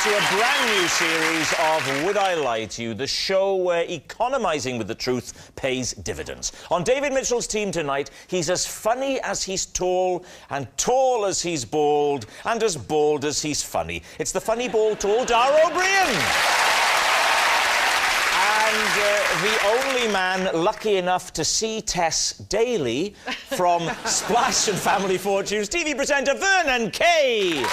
to a brand new series of Would I Lie to You, the show where economising with the truth pays dividends. On David Mitchell's team tonight, he's as funny as he's tall, and tall as he's bald, and as bald as he's funny. It's the funny bald tall Dara O'Brien. And the only man lucky enough to see Tess daily from Splash and Family Fortunes, TV presenter Vernon Kay.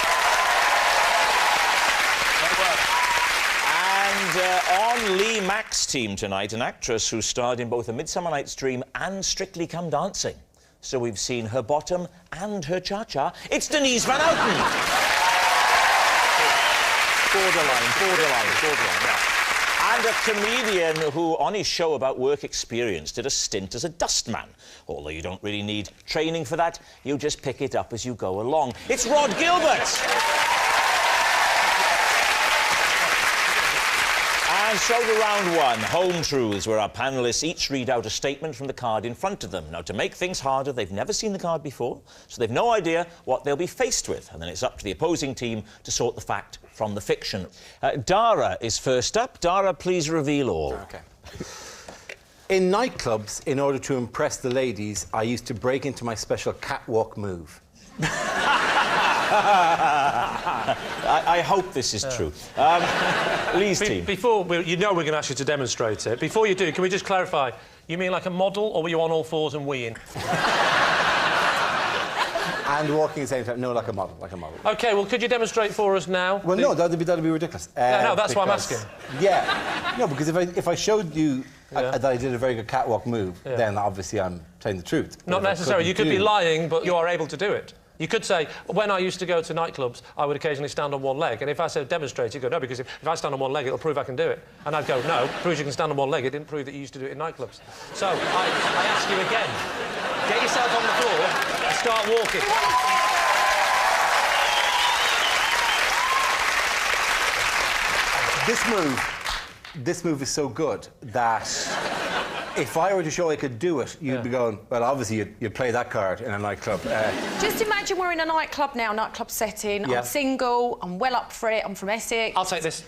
And on Lee Mack's team tonight, an actress who starred in both A Midsummer Night's Dream and Strictly Come Dancing. So we've seen her bottom and her cha-cha. It's Denise Van Outen. Borderline, yeah. And a comedian who, on his show about work experience, did a stint as a dustman. Although you don't really need training for that, you just pick it up as you go along. It's Rod Gilbert. And so to round one, Home Truths, where our panellists each read out a statement from the card in front of them. Now, to make things harder, they've never seen the card before, so they've no idea what they'll be faced with. And then it's up to the opposing team to sort the fact from the fiction. Dara is first up. Dara, please reveal all. OK. In nightclubs, in order to impress the ladies, I used to break into my special catwalk move. I hope this is true. Lee's team. Before, you know we're going to ask you to demonstrate it. Before you do, can we just clarify? You mean like a model, or were you on all fours and weeing? And walking at the same time. No, like a model, OK, well, could you demonstrate for us now? Well, no, that'd be ridiculous. No, that's why I'm asking. Yeah. No, because if I showed you that I did a very good catwalk move, then obviously I'm telling the truth. Not necessarily. You could be lying, but you are able to do it. You could say, when I used to go to nightclubs, I would occasionally stand on one leg. And if I said demonstrate, you'd go, no, because if I stand on one leg, it'll prove I can do it. And I'd go, no, proves you can stand on one leg. It didn't prove that you used to do it in nightclubs. So I ask you again, get yourself on the floor and start walking. This move is so good that if I were to show I could do it, you'd be going, well, obviously you'd play that card in a nightclub. Just imagine we're in a nightclub now, nightclub setting. I'm single, I'm well up for it, I'm from Essex. I'll take this.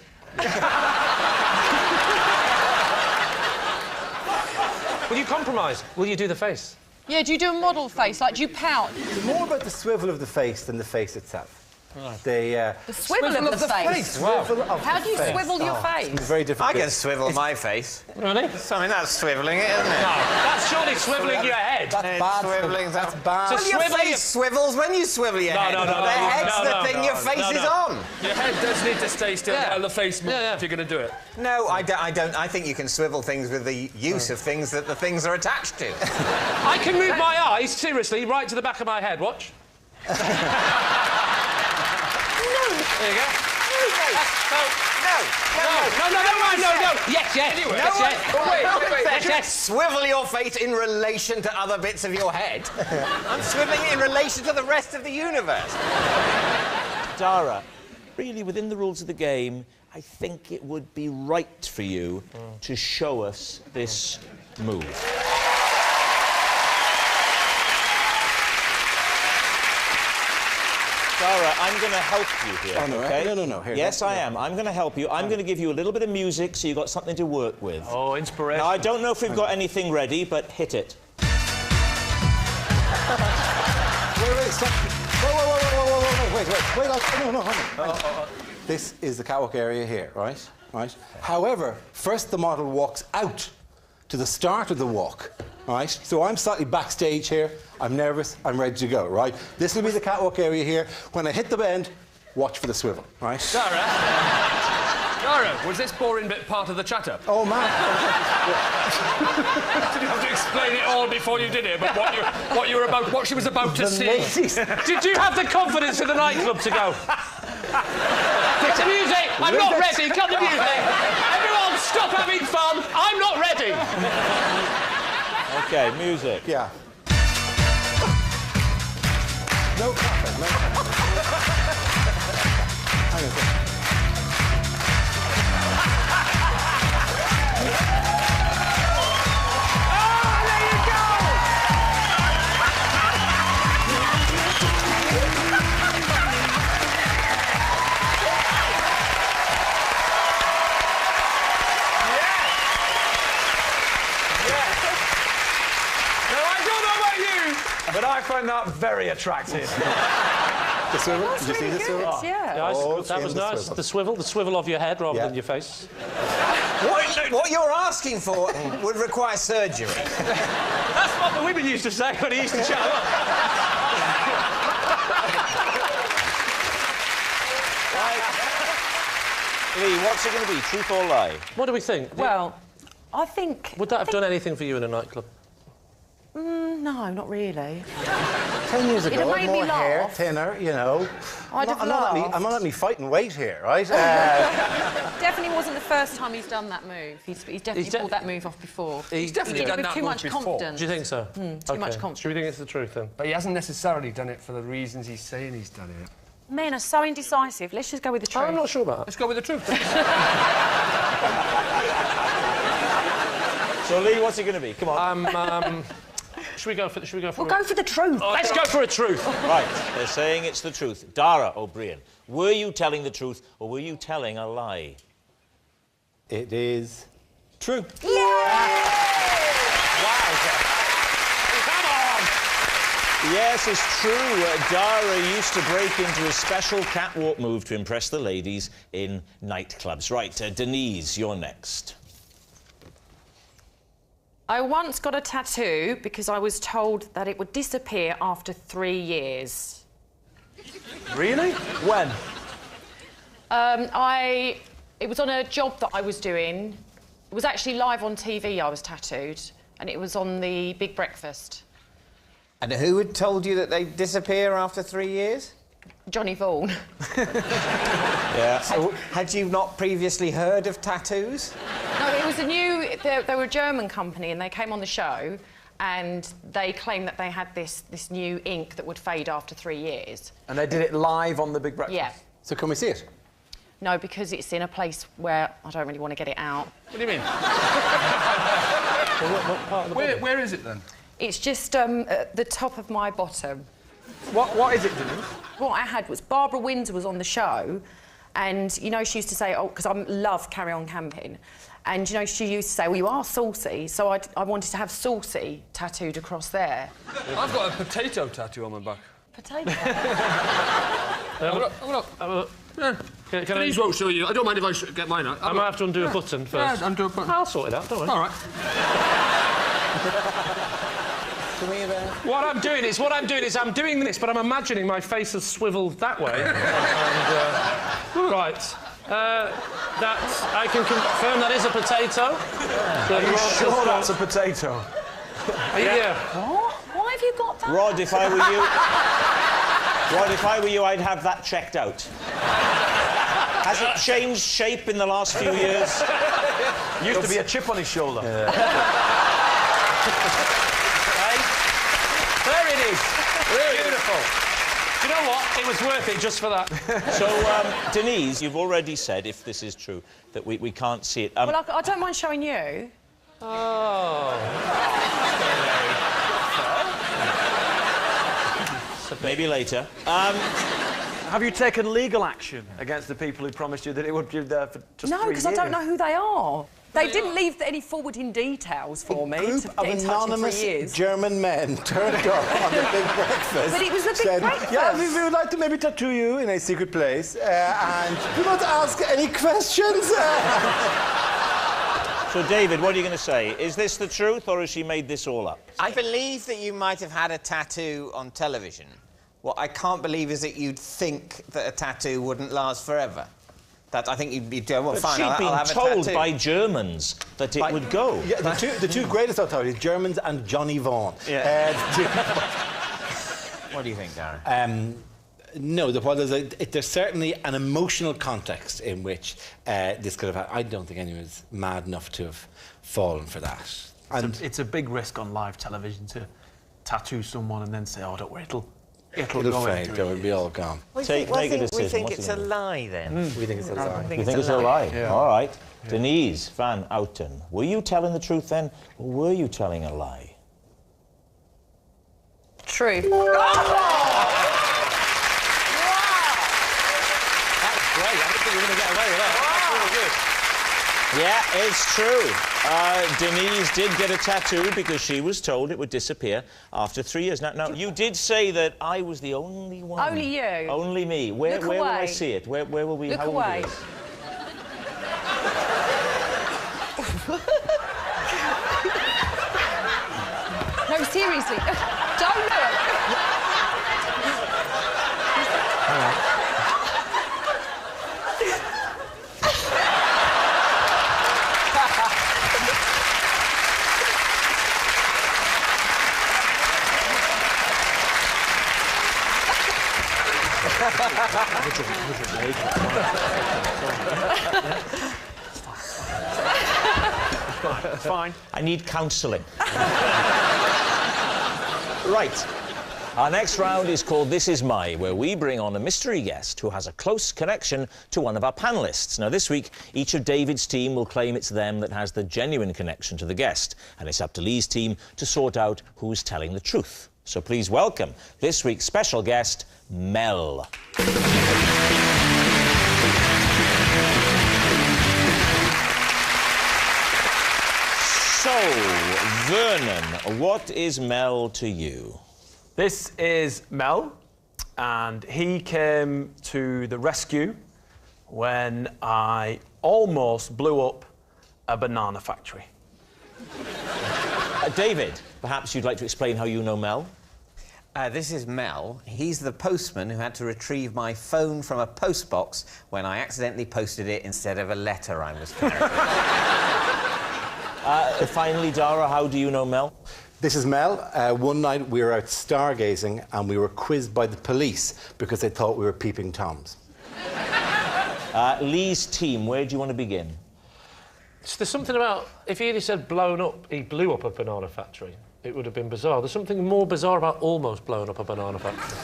Will you compromise? Will you do the face? Yeah, do you do a model face? Like, do you pout? It's more about the swivel of the face than the face itself. Right. The swivel of the face. Wow. How do you swivel your face? It's very difficult. I can swivel my face. Really? I mean, that's swivelling it, isn't it? No, that's surely swivelling your head. That's bad. Swivelling, that's bad. Well, your face swivels when you swivel your head. No. The head's the thing your face is on. Your head does need to stay still while the face moves if you're going to do it. No, I don't. I think you can swivel things with the use of things that the things are attached to. I can move my eyes, seriously, right to the back of my head. Watch. There you go. No. Yes. Anyway. Wait. Swivel your face in relation to other bits of your head. I'm swiveling it in relation to the rest of the universe. Dara, really, within the rules of the game, I think it would be right for you to show us this move. Dara, I'm going to help you here, OK? No. Here, yes, I am. I'm going to help you. I'm going to give you a little bit of music so you've got something to work with. Oh, inspiration. Now, I don't know if we've got anything ready, but hit it. Wait, stop. Whoa. Wait, no, hold on. This is the catwalk area here, right? However, first the model walks out to the start of the walk, right? So I'm slightly backstage here. I'm nervous. I'm ready to go, right? This will be the catwalk area here. When I hit the bend, watch for the swivel, right? Dara, was this boring bit part of the chatter? Oh, man. Did you have to explain it all before you did it? But what she was about to see? Did you have the confidence in the nightclub to go? Get the music! I'm not ready! Cut the music! Everyone, stop having fun! I'm not ready! OK, music. Yeah. No clapping, no clapping. Hang on a second. But I find that very attractive. The swivel? Did you see the swivel? Good, yeah. Oh, that was nice. The swivel of your head rather than your face. What you're asking for would require surgery. That's what the women used to say when he used to chat up. Lee, what's it going to be, truth or lie? What do we think? Well, I think... Would that have done anything for you in a nightclub? No, not really. 10 years ago, made me more hair, laugh. thinner, you know. I'd have I'm laughed. not only fighting weight here, right? Definitely wasn't the first time he's done that move. He's definitely pulled that move off before. He's definitely done With that too move much before. confidence. Do you think so? Too much confidence. Should we think it's the truth, then? But he hasn't necessarily done it for the reasons he's saying he's done it. Men are so indecisive. Let's just go with the truth. I'm not sure about that. Let's go with the truth. So, Lee, what's it going to be? Come on. Should we go for We'll go for the truth. Let's go for a truth. Right, they're saying it's the truth. Dara O'Brien, were you telling the truth or were you telling a lie? It is true. Yes, it's true. Dara used to break into a special catwalk move to impress the ladies in nightclubs. Right, Denise, you're next. I once got a tattoo because I was told that it would disappear after 3 years. Really? When? It was on a job that I was doing. It was actually live on TV I was tattooed, and it was on the Big Breakfast. And who had told you that they disappear after 3 years? Johnny Vaughan. Yeah. Had you not previously heard of tattoos? No, it was a new... They were a German company, and they came on the show, and they claimed that they had this new ink that would fade after 3 years. And they did it live on the Big Breakfast? Yeah. So can we see it? No, because it's in a place where I don't really want to get it out. What do you mean? Where is it, then? It's just at the top of my bottom. What is it, Denise? What I had was Barbara Windsor was on the show, and, you know, she used to say, oh, because I love Carry On Camping, and, you know, she used to say, well, you are saucy, so I wanted to have saucy tattooed across there. I've got a potato tattoo on my back. Potato? Denise won't show you. I don't mind if I get mine out. I might have to undo a button first. Yeah, undo a button. I'll sort it out, don't worry. All right. What I'm doing is I'm doing this, but I'm imagining my face has swiveled that way. Right. That I can confirm that is a potato. Are you sure that's a potato? Yeah. What? Why have you got that? Rod, if I were you, I'd have that checked out. Has it changed shape in the last few years? Used to be a chip on his shoulder. There it is. Beautiful. Do you know what? It was worth it just for that. So, Denise, you've already said, if this is true, that we can't see it. Well, I don't mind showing you. Oh. Maybe later. Have you taken legal action against the people who promised you that it would be there for just 3 years? No, because I don't know who they are. They didn't leave any forwarding details for me Group to of get in touch in 3 anonymous years. German men turned up on the Big Breakfast. But it was the Big said, Breakfast. Yeah, we would like to maybe tattoo you in a secret place, and do not ask any questions. So, David, what are you going to say? Is this the truth, or has she made this all up? I believe that you might have had a tattoo on television. What I can't believe is that you'd think that a tattoo wouldn't last forever. That I think you'd go, well, But fine, she'd I'll been have a told tattoo. by Germans that it would go. Yeah, the two greatest authorities, Germans and Johnny Vaughan. Yeah. What do you think, Darren? No, there's certainly an emotional context in which this could have happened. I don't think anyone's mad enough to have fallen for that. And It's a big risk on live television to tattoo someone and then say, oh, don't worry, it'll it'll go fade, into it'll be all gone. Make a decision. We think What's it's it a gonna be? lie, then. We think it's a lie. You think it's a lie? Yeah. All right. Yeah. Denise Van Outen, were you telling the truth then, or were you telling a lie? True. That was great. I didn't think we were going to get away with that. That's really good. Yeah, it's true. Denise did get a tattoo because she was told it would disappear after 3 years. Now, you did say that I was the only one. Only you. Only me. Where will I see it? Where will we... Look how away. will we do this? No, seriously. Don't look. All right. It's fine. I need counselling. Right. Our next round is called This Is My, where we bring on a mystery guest who has a close connection to one of our panellists. Now, this week, each of David's team will claim it's them that has the genuine connection to the guest, and it's up to Lee's team to sort out who's telling the truth. So please welcome this week's special guest, Mel. So, Vernon, what is Mel to you? This is Mel, and he came to the rescue when I almost blew up a banana factory. David, perhaps you'd like to explain how you know Mel? This is Mel. He's the postman who had to retrieve my phone from a postbox when I accidentally posted it instead of a letter I was carrying. Finally, Dara, how do you know Mel? This is Mel. One night we were out stargazing and we were quizzed by the police because they thought we were peeping Toms. Lee's team, where do you want to begin? There's something about, if he had said blown up, he blew up a banana factory, it would have been bizarre. There's something more bizarre about almost blowing up a banana factory.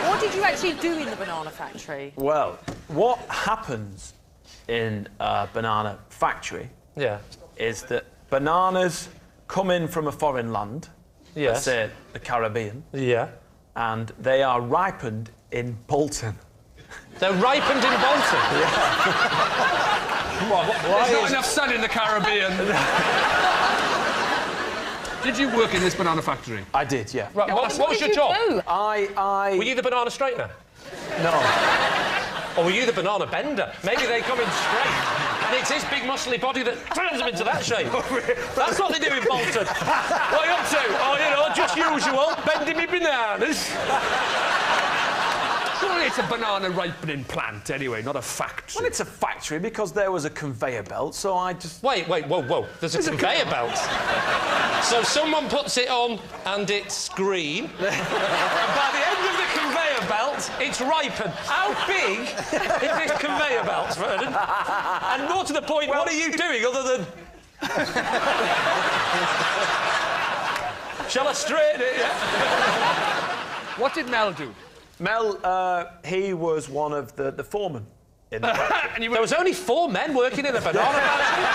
What did you actually do in the banana factory? Well, what happens in a banana factory is that bananas come in from a foreign land, let's say the Caribbean, and they are ripened in Bolton. They're ripened in Bolton? There's not enough sun in the Caribbean. Did you work in this banana factory? I did, yeah. Right, what was your job? Were you the banana straightener? No. Or were you the banana bender? Maybe they come in straight, and it's his big muscly body that turns them into that shape. That's what they do in Bolton. What are you up to? Oh, you know, just usual, bending me bananas. Surely it's a banana ripening plant, anyway, not a factory. Well, it's a factory because there was a conveyor belt, so I just... Wait, whoa. There's a conveyor belt? So someone puts it on and it's green, and by the end of the conveyor belt, it's ripened. How big is this conveyor belt, Vernon? And more to the point, what are you doing other than... Shall I straighten it, yeah? What did Mel do? Mel, he was one of the foremen in the factory. There was only 4 men working in a banana factory.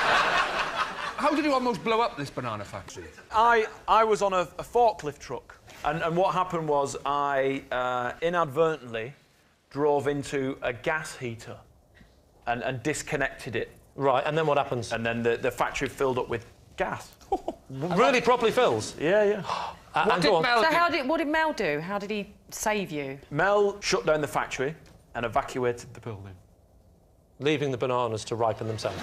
How did you almost blow up this banana factory? I was on a forklift truck, and what happened was I inadvertently drove into a gas heater and disconnected it. Right, and then what happens? And then the factory filled up with gas. Really properly fills? Yeah. What did Mel do? What did Mel do? How did he save you? Mel shut down the factory and evacuated the building. Leaving the bananas to ripen themselves.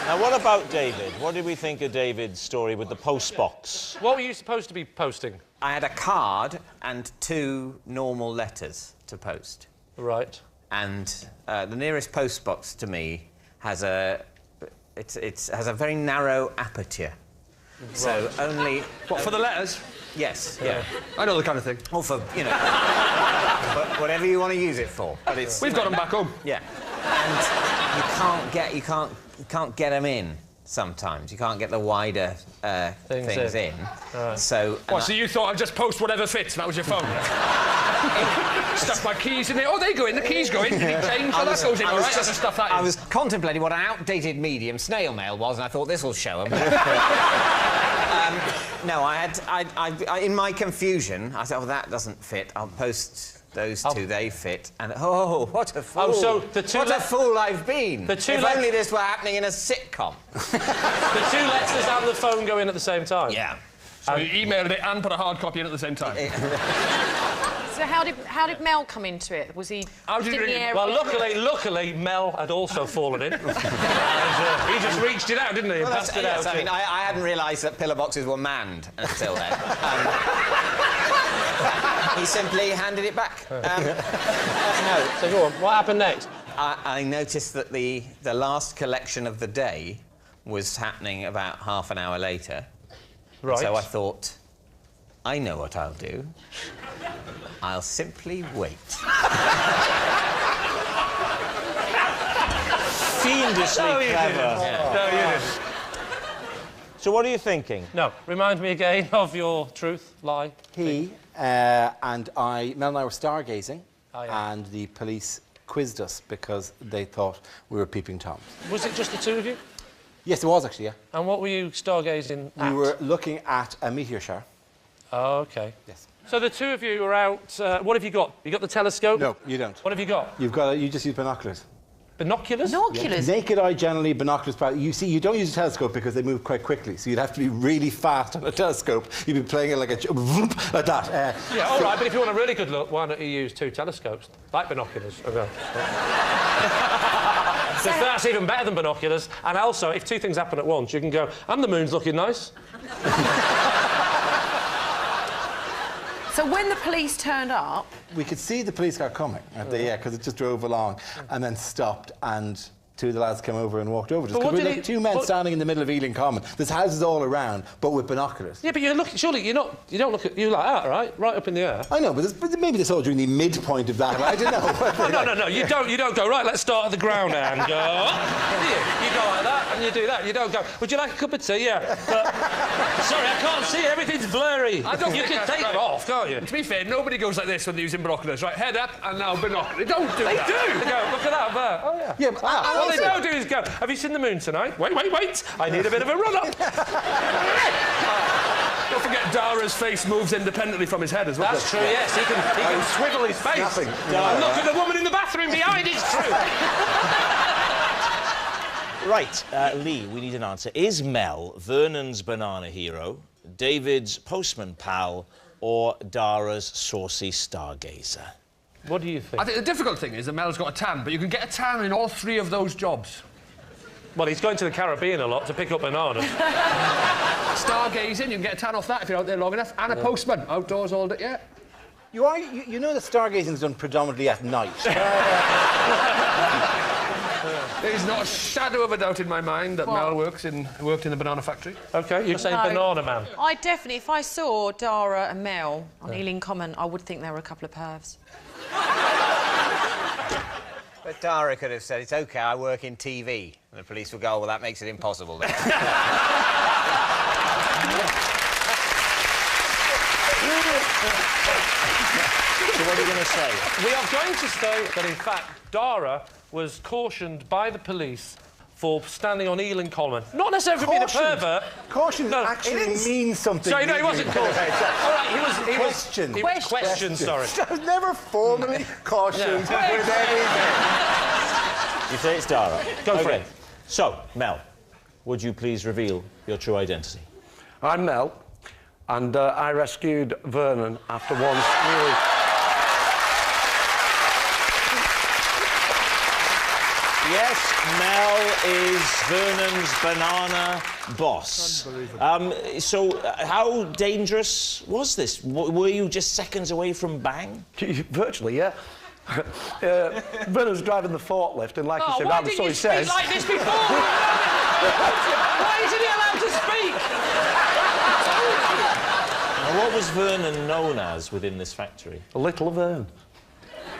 Now, what about David? What did we think of David's story with the post box? What were you supposed to be posting? I had a card and 2 normal letters to post. Right. And the nearest post box to me has a has a very narrow aperture. Right. So only... What, for the letters? Yes, yeah. I know the kind of thing. Or for, you know, whatever you want to use it for. But it's... We've got them back home. Yeah. And you can't get them in sometimes. You can't get the wider things in. Right. So... So you thought I'd just post whatever fits, that was your phone? Stuck my keys in there. Oh, they go in, the keys go in. Did he change? Oh, that goes in, all right. Just stuff that in. I was contemplating what an outdated medium snail mail was, and I thought this will show them. No, in my confusion, I said, oh, that doesn't fit. I'll post Those two, they fit. And oh, what a fool! Oh, so the two. What a fool I've been! The two. If only this were happening in a sitcom. The 2 letters and the phone go in at the same time. Yeah. So you emailed it and put a hard copy in at the same time. So how did Mel come into it? Was he? How did he ring it? Well, luckily, Mel had also fallen in. And, he just reached it out, didn't he? Well, and passed it out. I mean, I hadn't realised that pillar boxes were manned until then. He simply handed it back. No. So go on. What happened next? I noticed that the last collection of the day was happening about half an hour later. Right. So I thought, I know what I'll do. I'll simply wait. Fiendishly clever. No, you didn't. So what are you thinking? No. Remind me again of your truth, lie. He and Mel and I were stargazing, Oh, yeah. and the police quizzed us because they thought we were peeping Toms. Was it just the 2 of you? Yes, it was actually, yeah. And what were you stargazing at? We were looking at a meteor shower. Oh, OK. Yes. So the 2 of you were out... what have you got? You got the telescope? No, you don't. What have you got? You just use binoculars. Binoculars? Binoculars. Naked eye, generally, binoculars. You see, you don't use a telescope because they move quite quickly, so you'd have to be really fast on a telescope. You'd be playing it like like that. Yeah, all right, but if you want a really good look, why don't you use 2 telescopes, like binoculars? Okay. So that's even better than binoculars. And also, if 2 things happen at once, you can go, and the moon's looking nice. So when the police turned up... We could see the police car coming, because it just drove along and then stopped, and 2 of the lads came over and walked over. Just But what we did were 2 men standing in the middle of Ealing Common. There's houses all around, but with binoculars. Yeah, but you look. Surely you don't look at you like that, right? Right up in the air. I know, but maybe they saw it during the midpoint of that. I don't know. No. You don't go right. Let's start at the ground and go. You go like that and you do that. You don't go. Would you like a cup of tea? Yeah. But, sorry, I can't see. Everything's blurry. You can take it off, can't you? To be fair, nobody goes like this when they're using binoculars. Right, head up and now binoculars. They don't do that. They do. They go, look at that there. Oh, yeah. Yeah, but What they don't do is go, have you seen the moon tonight? Wait. I need a bit of a run-up. Don't forget Dara's face moves independently from his head as well. That's true, yes. He can swivel his face. Nothing. And look at the woman in the bathroom behind, it's true. Right, Lee, we need an answer. Is Mel Vernon's banana hero, David's postman pal, or Dara's saucy stargazer? What do you think? I think the difficult thing is that Mel's got a tan, but you can get a tan in all 3 of those jobs. Well, he's going to the Caribbean a lot to pick up bananas. Stargazing, you can get a tan off that if you're out there long enough. And a postman, outdoors all day, yeah. You know that stargazing is done predominantly at night. There's not a shadow of a doubt in my mind that Mel worked in the banana factory. OK, you're saying banana man. I definitely, if I saw Dara and Mel on Ealing Common, I would think they were a couple of pervs. But Dara could have said, it's OK, I work in TV. And the police would go, well, that makes it impossible then. So what are you going to say? We are going to say that, in fact, Dara was cautioned by the police for standing on Ealing Common. Not necessarily for being a pervert. Caution actually means something. Sorry, no, he wasn't cautioned. All right, he was questioned, sorry. I was never formally cautioned with anything. You say it's Dara? Go for it. So, Mel, would you please reveal your true identity? I'm Mel, and I rescued Vernon after one really... Yes, Mel is Vernon's banana boss. So, how dangerous was this? Were you just seconds away from bang? Virtually, yeah. Vernon's driving the forklift, and like you said, why didn't you speak like this before? Why isn't he allowed to speak? And what was Vernon known as within this factory? Little Vern.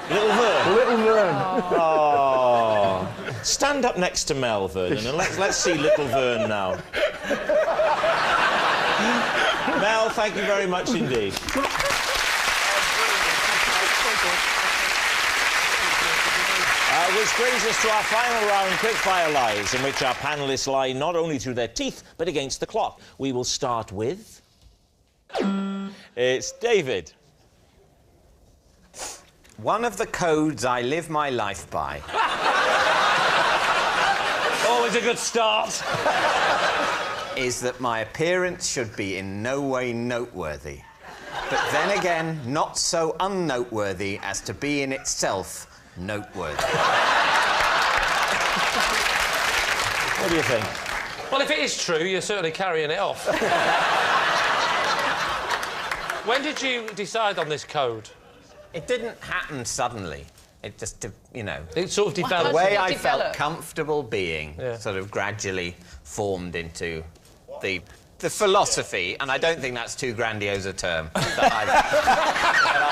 Little Vern? Little Vern. Oh. Stand up next to Mel, Vernon, and let's see Little Vern now. Mel, thank you very much indeed. Which brings us to our final round, Quickfire Lies, in which our panellists lie not only through their teeth, but against the clock. We will start with... It's David. One of the codes I live my life by. Always a good start. Is that my appearance should be in no way noteworthy. But then again, not so unnoteworthy as to be in itself noteworthy. What do you think? Well, if it is true, you're certainly carrying it off. When did you decide on this code? It didn't happen suddenly. It just, you know... It sort of developed. The way I felt comfortable being sort of gradually formed into the philosophy, and I don't think that's too grandiose a term, that I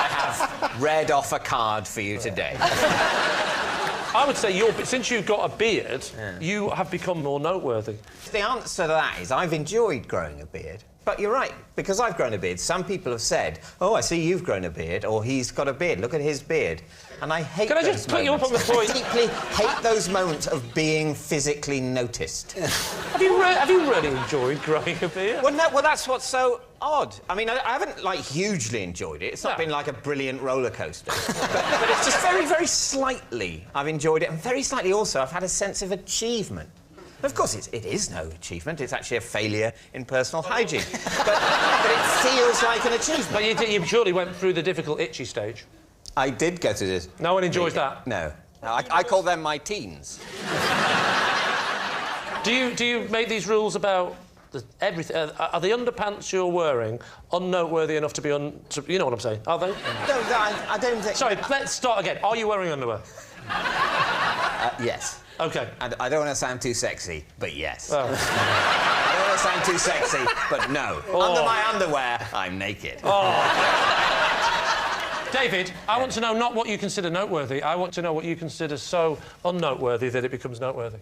have read off a card for you today. I would say since you've got a beard, you have become more noteworthy. The answer to that is I've enjoyed growing a beard. But you're right, because I've grown a beard, some people have said, oh, I see you've grown a beard, or he's got a beard, look at his beard. And I hate those moments. Can I just put you up on the point? I deeply hate those moments of being physically noticed. Have you really enjoyed growing a beard? Well, that's what's so odd. I mean, I haven't, like, hugely enjoyed it. It's not been like a brilliant roller coaster. but it's just very, very slightly I've enjoyed it. And very slightly also I've had a sense of achievement. Of course, it is no achievement. It's actually a failure in personal hygiene. but it feels like an achievement. But you surely went through the difficult itchy stage. I did go through this. No one enjoys that? No. I call them my teens. Do you make these rules about everything? Are the underpants you're wearing unnoteworthy enough to be you know what I'm saying? Are they? No, I don't think... Sorry, let's start again. Are you wearing underwear? Yes. OK. And I don't want to sound too sexy, but yes. Oh. I don't want to sound too sexy, but no. Oh. Under my underwear, I'm naked. Oh. David, I want to know not what you consider noteworthy. I want to know what you consider so unnoteworthy that it becomes noteworthy.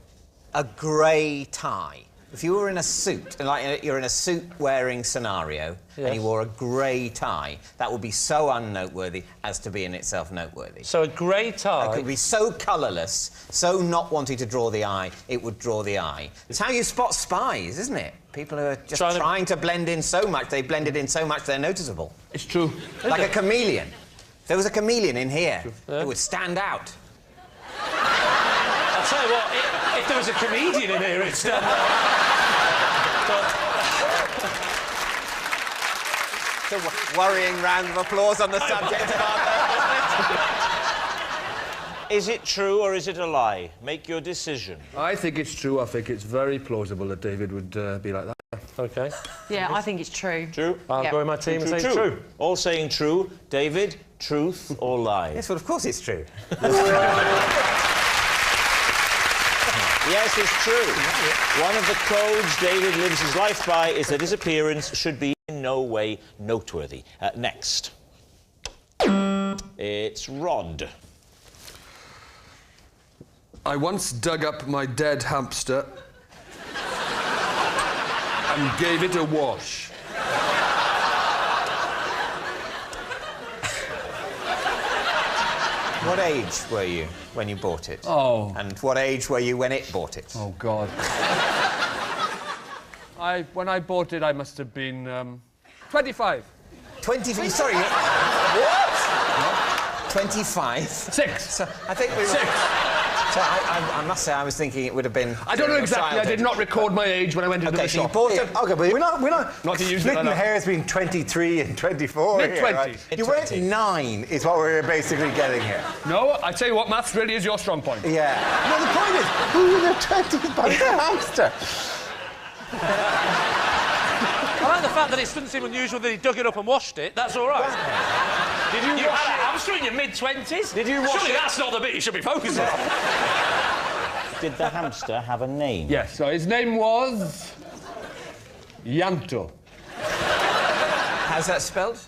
A grey tie. If you were in a suit, like you're in a suit-wearing scenario, and you wore a grey tie, that would be so unnoteworthy as to be in itself noteworthy. So a grey tie... It could be so colourless, so not wanting to draw the eye, it would draw the eye. It's how you spot spies, isn't it? People who are just trying to blend in so much, they blended in so much they're noticeable. It's true. Like a chameleon. If there was a chameleon in here, it would stand out. I'll tell you what, if there was a comedian in here, it'd stand out. It's a worrying round of applause on the subject of our... Is it true or is it a lie? Make your decision. I think it's true. I think it's very plausible that David would be like that. OK. Yeah, I think it's true. True? I'll go in my team and say it's true. All saying true. David, truth or lie? Yes, well, of course it's true. Yes, it's true. One of the codes David lives his life by is that his appearance should be in no way noteworthy. Next. It's Rod. I once dug up my dead hamster and gave it a wash. What age were you when you bought it? Oh. And what age were you when it bought it? Oh, God. When I bought it, I must have been 25. 25? Sorry, what? 25? 6. So, I think we were... 6. So I must say, I was thinking it would have been... I don't know exactly. I did not record my age when I went into the shop. So you bought it... OK, but we're not to use splitting hairs between 23 and 24 Mid-20s. here, right? You weren't 9, is what we're basically getting here. No, I tell you what, maths really is your strong point. Yeah. No, the point is, who in their 20s buys a hamster? I like the fact that it doesn't seem unusual that he dug it up and washed it. That's all right. Did you had a hamster in your mid-20s? Did you wash Surely it? that's not the bit you should be focusing on. Did the hamster have a name? Yes, so his name was... Yanto. How's that spelled?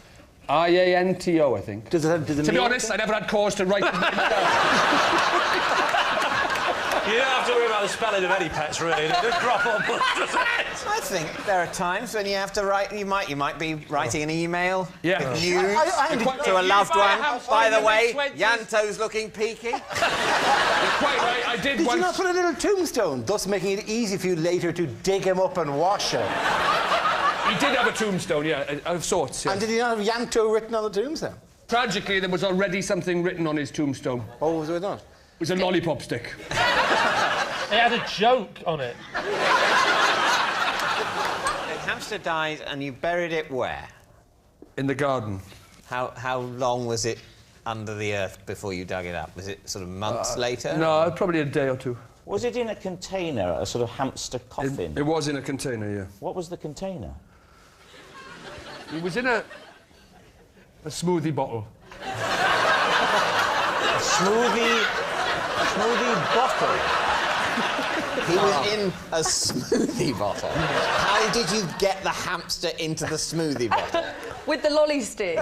I-A-N-T-O, I think. Does it To be honest, I never had cause to write... You don't have to worry about the spelling of any pets, really. Just drop on. I think there are times when you have to write... You might be writing an email with news to a loved one. By the way, Yanto's looking peaky. Quite right, I did Did once... you not put a little tombstone, thus making it easy for you later to dig him up and wash him? He did have a tombstone, yeah, of sorts, yeah. And did he not have Yanto written on the tombstone? Tragically, there was already something written on his tombstone. What was it on? It was a lollipop stick. It had a joke on it. The hamster died and you buried it where? In the garden. How long was it under the earth before you dug it up? Was it sort of months later? No, probably a day or two. Was it in a container, a sort of hamster coffin? It was in a container, yeah. What was the container? It was in a smoothie bottle. A smoothie bottle? He was in a smoothie bottle. How did you get the hamster into the smoothie bottle? With the lolly stick.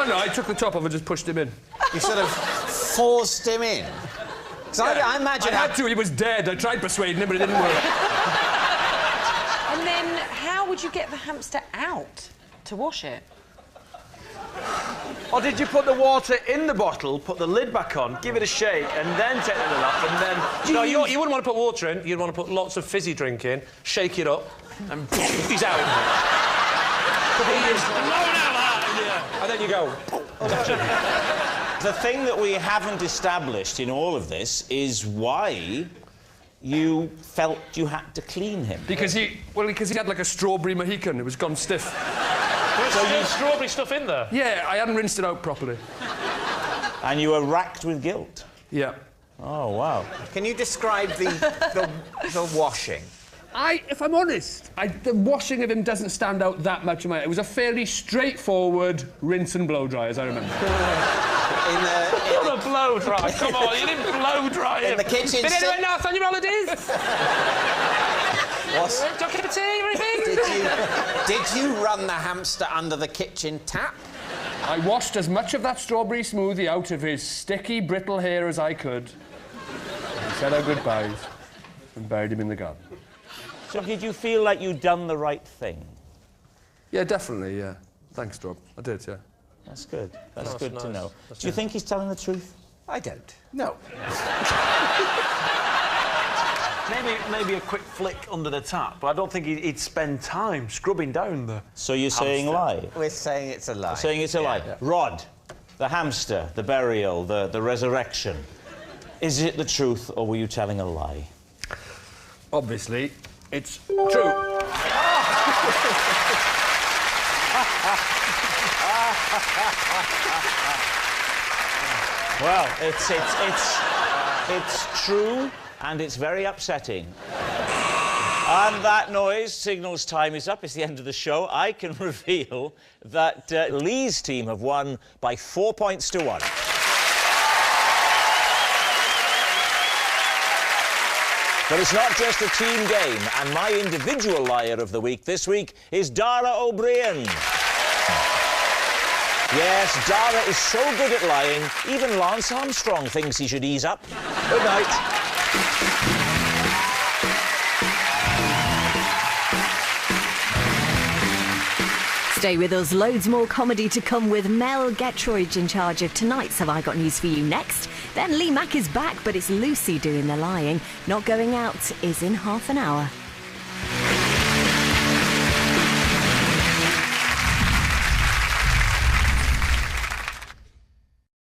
No, I took the top off and just pushed him in. You sort of forced him in? Because I imagine... I had to, he was dead. I tried persuading him, but it didn't work. And then how would you get the hamster out to wash it? Or did you put the water in the bottle, put the lid back on, give it a shake, and then take the lid off, and then... No, you wouldn't want to put water in. You'd want to put lots of fizzy drink in, shake it up, and he's out. And then you go... The thing that we haven't established in all of this is why you felt you had to clean him. Because he had like a strawberry Mohican. It was gone stiff. There's still strawberry stuff in there? Yeah, I hadn't rinsed it out properly. And you were racked with guilt? Yeah. Oh, wow. Can you describe the washing? If I'm honest, the washing of him doesn't stand out that much in my... It was a fairly straightforward rinse and blow dry, as I remember. Not a blow dry. Come on, you didn't blow dry him. In the kitchen... Been anywhere nice on your holidays? Talking of tea or anything? Did you run the hamster under the kitchen tap? I washed as much of that strawberry smoothie out of his sticky, brittle hair as I could. And said our goodbyes and buried him in the garden. So did you feel like you'd done the right thing? Yeah, definitely, yeah. Thanks, Rob. I did, yeah. That's good. That's That's good nice. to know. That's Do you think he's telling the truth? I don't. No. Maybe a quick flick under the tap, but I don't think he'd spend time scrubbing down the... So you're saying lie? We're saying it's a lie. Saying it's a lie. Yeah. Rod, the hamster, the burial, the resurrection. Is it the truth, or were you telling a lie? Obviously, it's true. Well, it's true, and it's very upsetting. And that noise signals time is up. It's the end of the show. I can reveal that Lee's team have won by 4 points to 1. But it's not just a team game, and my individual liar of the week this week is Dara O'Brien. Yes, Dara is so good at lying, even Lance Armstrong thinks he should ease up. Good night. Stay with us, loads more comedy to come with Mel Getroyd in charge of tonight's Have I Got News For You next. Then Lee Mack is back, but it's Lucy doing the lying. Not Going Out is in half an hour.